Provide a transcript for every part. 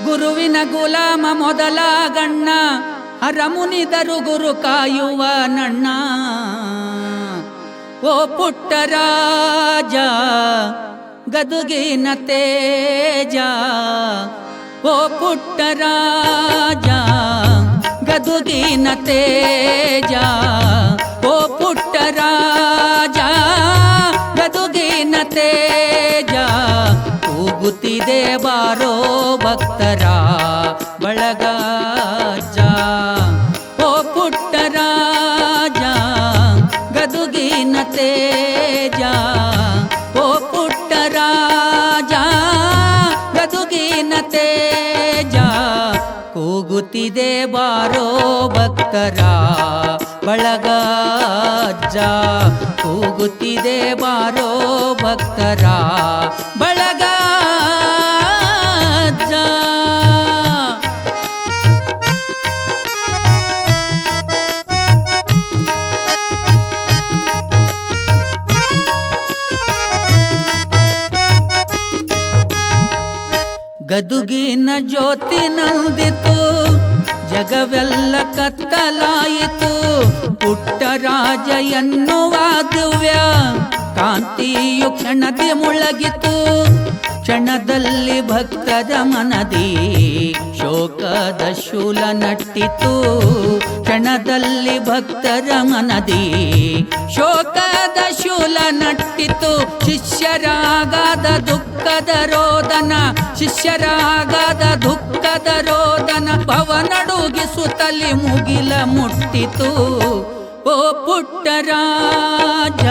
ಗುರುವಿನ ಗುಲಾಮ ಮೊದಲಾಗಣ್ಣ, ಹರಮುನಿದರು ಗುರು ಕಾಯುವ ನಣ್ಣ. ಓ ಪುಟ್ಟ ರಾಜ ಗದುಗಿನ ತೇಜ, ಓ ಪುಟ್ಟ ರಾಜ ಗದುಗಿನ ತೇಜ, ಓ ಪುಟ್ಟ ರಾಜ ಗದುಗಿನ ತೇಜ. ಕೂಗುತ್ತಿದೆ ಬಾರೋ ಭಕ್ತರ ಬಳಗಜ್ಜ, ಓ ಪುಟ್ಟ ರಾಜ ಗದುಗಿನ ತೇಜ, ಓ ಪುಟ್ಟ ರಾಜ ಗದುಗಿನ ತೇಜ. ಕೂಗುತ್ತಿದೆ ಬಾರೋ ಭಕ್ತರ ಬಳಗಜ್ಜ, ಕೂಗುತ್ತಿದೆ ಬಾರೋ ಭಕ್ತರ ಬಳಗಜ್ಜ. ಗದುಗಿನ ಜ್ಯೋತಿ ನಂದಿತು, ಜಗವೆಲ್ಲ ಕತ್ತಲಾಯಿತು. ಪುಟ್ಟ ರಾಜ ಎನ್ನುವ ದಿವ್ಯ ಕಾಂತಿಯು ಕ್ಷಣದಿ ಮುಳಗಿತು. ಕ್ಷಣದಲ್ಲಿ ಭಕ್ತರ ಮನದಿ ಶೋಕದ ಶೂಲ ನಟ್ಟಿತು. ಕ್ಷಣದಲ್ಲಿ ಭಕ್ತರ ಮನದಿ ಶೋಕದ ಶೂಲ ನಟ್ಟಿತು. ಶಿಷ್ಯರಾಗದ ದುಃಖದ ರೋದನ, ಶಿಷ್ಯರಾಗದ ದುಃಖದ ರೋದನ. ಭವನಡುಗಿಸುತ್ತಲಿ ಮುಗಿಲ ಮುಟ್ಟಿತು. ಓ ಪುಟ್ಟ ರಾಜ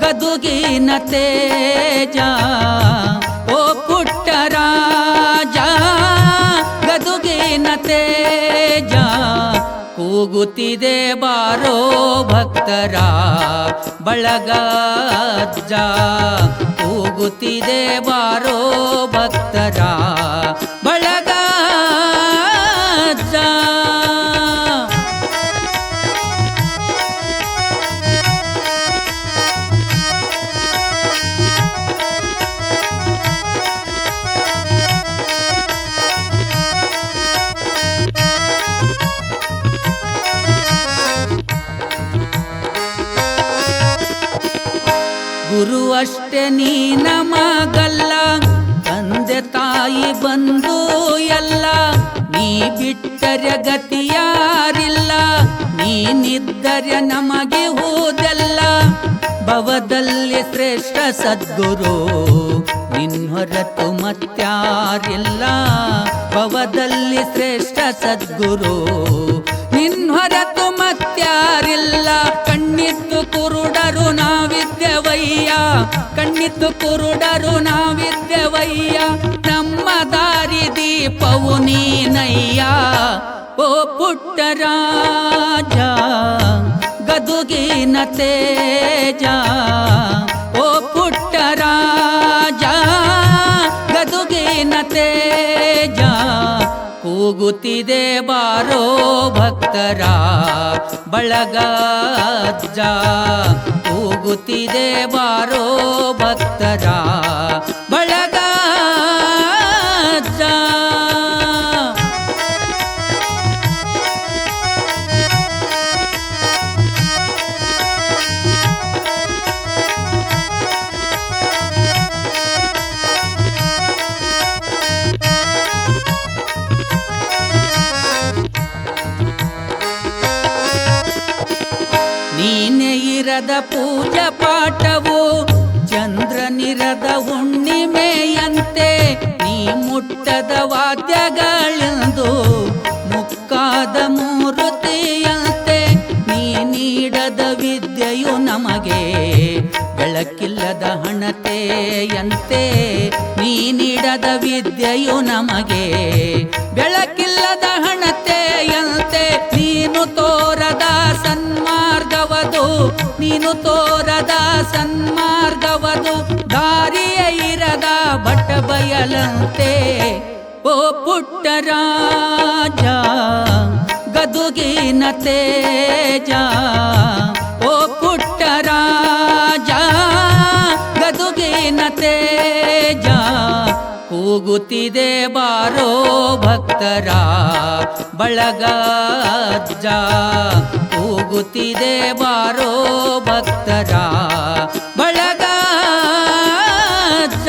ಗದುಗಿನ ತೇಜ, ಓ ಪುಟ್ಟ ರಾಜ ಗದುಗಿನ ತೇಜ. ಕೂಗುತ್ತಿದೆ ಬಾರೋ ಭಕ್ತರ ಬಳಗಜ್ಜ, ಕೂಗುತ್ತಿದೆ ಬಾರೋ ಭಕ್ತರ ಬಳಗಜ್ಜ. ಗುರು ಅಷ್ಟೇ ನೀ ನಮಗಲ್ಲ, ತಂದೆ ತಾಯಿ ಬಂಧು ಎಲ್ಲ. ನೀ ಬಿಟ್ಟರೆ ಗತಿಯಾರಿಲ್ಲ, ನೀನಿದ್ದರೆ ನಮಗೆ ಹೂದೆಲ್ಲ. ಭವದಲ್ಲಿ ಶ್ರೇಷ್ಠ ಸದ್ಗುರು ನಿನ್ ಹೊರತು ಮತ್ಯಾರಿಲ್ಲ. ಭವದಲ್ಲಿ ಶ್ರೇಷ್ಠ ಸದ್ಗುರು ನಿನ್ ಹೊರತು ಮತ್ಯಾರಿಲ್ಲ. ಕಣ್ಣಿದ್ದು ಕುರುಡರು ನಾವಿದ್ದೆವಯ್ಯ, ಕಣ್ಣಿದ್ದು ಕುರುಡರು ನಾವಿದ್ದೆವಯ್ಯ. ನಮ್ಮ ದಾರಿ ದೀಪವು ನೀನಯ್ಯ. ಓ ಪುಟ್ಟ ರಾಜ ಗದುಗಿನ ತೇಜ, ಓ ಪುಟ್ಟ ರಾಜ ಗದುಗಿನ ತೇಜ. ಕೂಗುತ್ತಿದೆ ಬಾರೋ ಭಕ್ತರ ಬಳಗಜ್ಜ, ಕೂಗುತ್ತಿದೆ ಬಾರೋ ಭಕ್ತರ ಬಳಗಜ್ಜ. ನೀನೆ ಇರದ ಪೂಜಾ ಪಾಠವು ಚಂದ್ರನಿರದ ಹುಣ್ಣಿಮೆಯಂತೆ. ನೀ ಮುಟ್ಟದ ವಾದ್ಯಗಳೆಂದು ಮುಕ್ಕಾದ ಮೂರುತಿಯಂತೆ. ನೀ ನೀಡದ ವಿದ್ಯೆಯು ನಮಗೆ ಬೆಳಕಿಲ್ಲದ ಹಣತೆಯಂತೆ. ನೀ ನೀಡದ ವಿದ್ಯೆಯು ನಮಗೆ ಬೆಳಕಿಲ್ಲದ ಹಣತೆಯಂತೆ. ನೀನು ತೋರದ ಸನ್ಮಾರ್ಗವ ಮಾರ್ಗವದು ನೀನು ತೋರದ ಸನ್ಮಾರ್ಗವದು ದಾರಿಯ ಇರದ ಬಟ ಬಯಲಂತೆ ಓ ಪುಟ್ಟ ರಾಜ ಗದುಗಿನ ತೇಜ ಓ ಪುಟ್ಟ ರಾಜ ಗದುಗಿನ ತೇಜ ಕೂಗುತ್ತಿದೆ ಬಾರೋ ಭಕ್ತರ ಬಳಗ ಅಜ್ಜ ಕೂಗುತ್ತಿದೆ ಬಾರೋ ಭಕ್ತರ ಬಳಗ ಅಜ್ಜ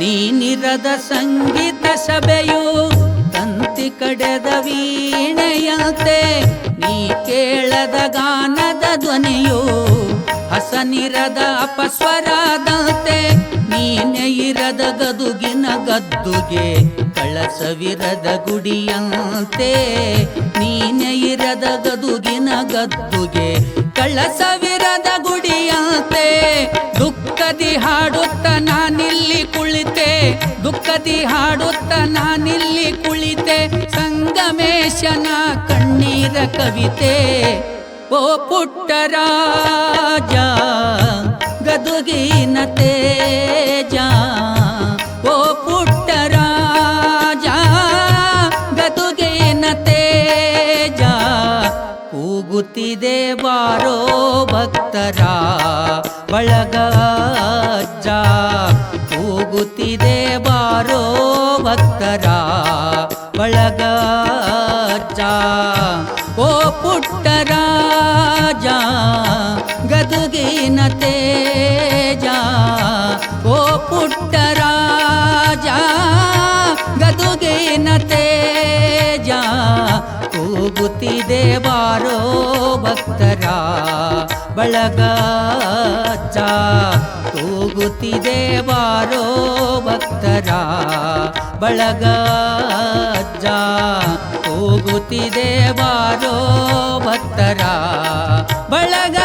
ನೀನಿರದ ಸಂಗೀತ ಸಭೆಯು ತಂತಿ ಕಡೆದ ವೀಣೆಯಂತೆ ನೀ ಕೇಳದ ಗಾನದ ಧ್ವನಿಯು ಹಸನಿರದ ಅಪಸ್ವರದಂತೆ ನೀನೆ ಇರದ ಗದುಗಿನ ಗದ್ದುಗೆ ಕಳಸವಿರದ ಗುಡಿಯಂತೆ ನೀನೆ ಇರದ ಗದುಗಿನ ಗದ್ದುಗೆ ಕಳಸವಿರದ ಗುಡಿಯಂತೆ ದುಃಖದಿ ಹಾಡುತ್ತ ನಾನಿಲ್ಲಿ ಕುಳಿತೆ ದುಃಖದಿ ಹಾಡುತ್ತ ನಾನಿಲ್ಲಿ ಕುಳಿತೆ ಸಂಗಮೇಶನ ಕಣ್ಣೀರ ಕವಿತೆ ಓ ಪುಟ್ಟ ರಾಜ ಗದುಗಿನ ತೇಜ ಓ ಪುಟ್ಟ ರಾಜ ಗದುಗಿನ ತೇಜ ಕೂಗುತ್ತಿದೆ ಬಾರೋ ಭಕ್ತರ ಬಳಗ ಅಜ್ಜ ಕೂಗುತ್ತಿದೆ ಬಾರೋ ಭಕ್ತರ ಬಳಗ ಅಜ್ಜ ಓ ಪುಟ್ಟ ರಾಜ ಗದುಗಿನ ತೇಜ ಓ ಪುಟ್ಟ ರಾಜ ಗದುಗಿನ ತೇಜ ಕೂಗುತ್ತಿದೆ ಬಾರೋ ಭಕ್ತರ ಬಳಗ ಅಜ್ಜ ಕೂಗುತ್ತಿದೆ ಬಾರೋ ಭಕ್ತರ ಬಳಗ ಅಜ್ಜ ಕೂಗುತ್ತಿದೆ ಬಾರೋ ಭಕ್ತರ ಬಳಗ